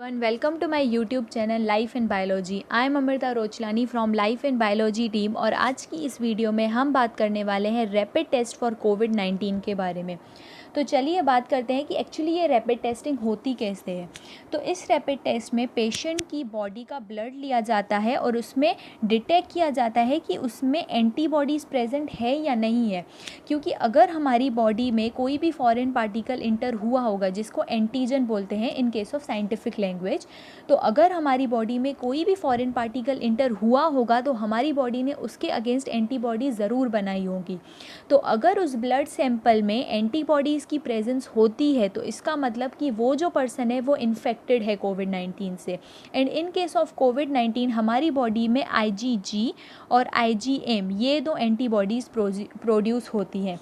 And welcome to my YouTube channel Life in Biology. I am Amrita Rochlani from Life in Biology team और आज की इस video में हम बात करने वाले हैं रैपिड टेस्ट फॉर कोविड-19 के बारे में। तो चलिए बात करते हैं कि एक्चुअली ये रैपिड टेस्टिंग होती कैसे है। तो इस रैपिड टेस्ट में पेशेंट की बॉडी का ब्लड लिया जाता है और उसमें डिटेक्ट किया जाता है कि उसमें एंटीबॉडीज़ प्रेजेंट है या नहीं है, क्योंकि अगर हमारी बॉडी में कोई भी फॉरेन पार्टिकल इंटर हुआ होगा जिसको एंटीजन बोलते हैं in case of scientific language, तो अगर हमारी बॉडी में कोई भी फॉरेन पार्टिकल इंटर हुआ होगा तो हमारी बॉडी ने उसके अगेंस्ट एंटीबॉडी ज़रूर बनाई होगी। तो अगर उस ब्लड सैंपल में एंटीबॉडीज़ की प्रेजेंस होती है तो इसका मतलब कि वो जो पर्सन है वो इन्फेक्टेड है कोविड-19 से। एंड इन केस ऑफ कोविड-19 हमारी बॉडी में IgG और IgM ये दो एंटीबॉडीज़ प्रोड्यूस होती हैं।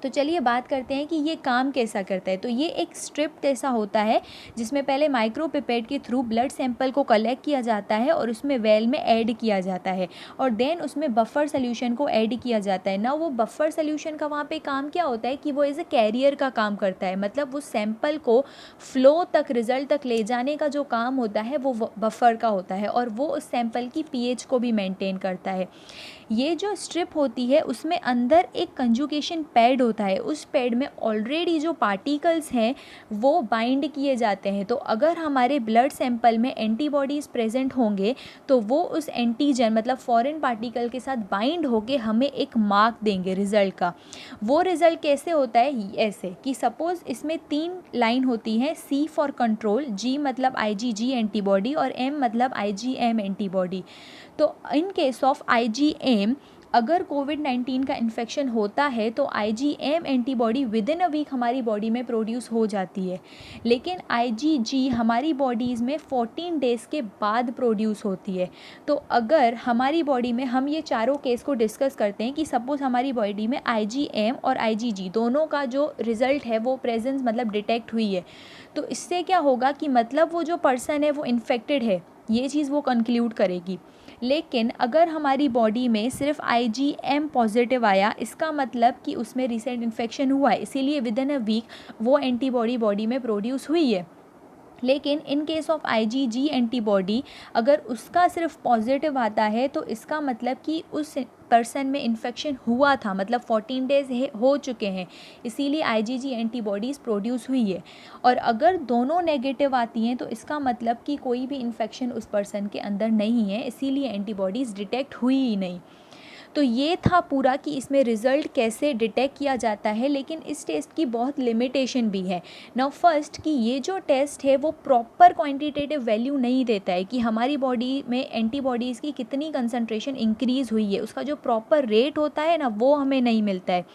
तो चलिए बात करते हैं कि ये काम कैसा करता है। तो ये एक स्ट्रिप जैसा होता है जिसमें पहले माइक्रोपिपेट के थ्रू ब्लड सैंपल को कलेक्ट किया जाता है और उसमें वेल में ऐड किया जाता है और देन उसमें बफर सोल्यूशन को ऐड किया जाता है ना। वो बफर सोल्यूशन का वहाँ पे काम क्या होता है कि वो एज ए कैरियर का काम करता है, मतलब वो सैंपल को फ्लो तक, रिजल्ट तक ले जाने का जो काम होता है वो बफर का होता है और वो उस सैंपल की pH को भी मेंटेन करता है। ये जो स्ट्रिप होती है उसमें अंदर एक कंजुगेशन पैड होता है, उस पैड में ऑलरेडी जो पार्टिकल्स हैं वो बाइंड किए जाते हैं। तो अगर हमारे ब्लड सैंपल में एंटीबॉडीज़ प्रेजेंट होंगे तो वो उस एंटीजन मतलब फॉरेन पार्टिकल के साथ बाइंड होके हमें एक मार्क देंगे रिज़ल्ट का। वो रिज़ल्ट कैसे होता है, ऐसे कि सपोज़ इसमें 3 लाइन होती हैं, C फॉर कंट्रोल, G मतलब IgG एंटीबॉडी और M मतलब IgM एंटीबॉडी। तो इन केस ऑफ IgM अगर कोविड-19 का इन्फेक्शन होता है तो IgM antibody within a week हमारी बॉडी में प्रोड्यूस हो जाती है, लेकिन IgG हमारी बॉडीज़ में 14 डेज़ के बाद प्रोड्यूस होती है। तो अगर हमारी बॉडी में, हम ये चारों केस को डिस्कस करते हैं कि सपोज़ हमारी बॉडी में IgM और IgG दोनों का जो रिज़ल्ट है वो प्रेजेंस मतलब डिटेक्ट हुई है, तो इससे क्या होगा कि मतलब वो जो पर्सन है वो इन्फेक्टेड है, ये चीज़ वो कंक्लूड करेगी। लेकिन अगर हमारी बॉडी में सिर्फ IgM पॉजिटिव आया, इसका मतलब कि उसमें रिसेंट इन्फेक्शन हुआ है, इसीलिए विद इन अ वीक वो एंटीबॉडी बॉडी में प्रोड्यूस हुई है। लेकिन in case of IgG antibody अगर उसका सिर्फ पॉजिटिव आता है तो इसका मतलब कि उस पर्सन में इन्फेक्शन हुआ था, मतलब 14 डेज़ हो चुके हैं, इसीलिए IgG एंटीबॉडीज़ प्रोड्यूस हुई है। और अगर दोनों नेगेटिव आती हैं तो इसका मतलब कि कोई भी इन्फेक्शन उस पर्सन के अंदर नहीं है, इसीलिए एंटीबॉडीज़ डिटेक्ट हुई ही नहीं। तो ये था पूरा कि इसमें रिज़ल्ट कैसे डिटेक्ट किया जाता है, लेकिन इस टेस्ट की बहुत लिमिटेशन भी है। नाउ फर्स्ट कि ये जो टेस्ट है वो प्रॉपर क्वांटिटेटिव वैल्यू नहीं देता है कि हमारी बॉडी में एंटीबॉडीज़ की कितनी कंसंट्रेशन इंक्रीज़ हुई है, उसका जो प्रॉपर रेट होता है ना वो हमें नहीं मिलता है।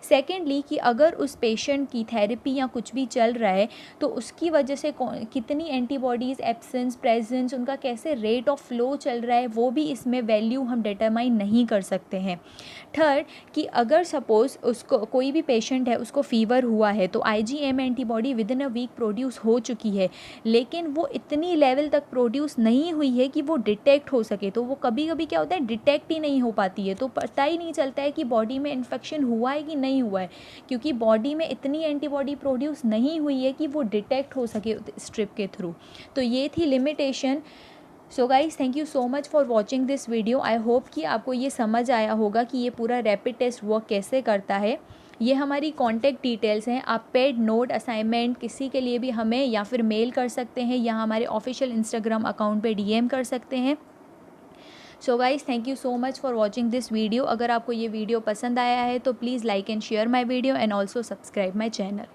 सेकेंडली कि अगर उस पेशेंट की थेरेपी या कुछ भी चल रहा है तो उसकी वजह से कितनी एंटीबॉडीज़ एब्सेंस, प्रेजेंस, उनका कैसे रेट ऑफ फ्लो चल रहा है, वो भी इसमें वैल्यू हम डिटरमाइन नहीं कर सकते हैं। थर्ड कि अगर सपोज़ उसको कोई भी पेशेंट है, उसको फ़ीवर हुआ है तो IgM antibody within a week produce हो चुकी है, लेकिन वो इतनी लेवल तक प्रोड्यूस नहीं हुई है कि वो डिटेक्ट हो सके। तो वो कभी कभी क्या होता है, डिटेक्ट ही नहीं हो पाती है, तो पता ही नहीं चलता है कि बॉडी में इन्फेक्शन हुआ है कि नहीं हुआ है, क्योंकि बॉडी में इतनी एंटीबॉडी प्रोड्यूस नहीं हुई है कि वो डिटेक्ट हो सके स्ट्रिप के थ्रू। तो ये थी limitation. So guys, thank you so much for watching this video. I hope कि आपको ये समझ आया होगा कि ये पूरा रैपिड टेस्ट वर्क कैसे करता है। ये हमारी कॉन्टैक्ट डिटेल्स हैं, आप पेड नोट, असाइनमेंट किसी के लिए भी हमें या फिर मेल कर सकते हैं या हमारे ऑफिशियल इंस्टाग्राम अकाउंट पे DM कर सकते हैं। So guys, thank you so much for watching this video. अगर आपको ये वीडियो पसंद आया है तो please like and share my video and also subscribe my channel.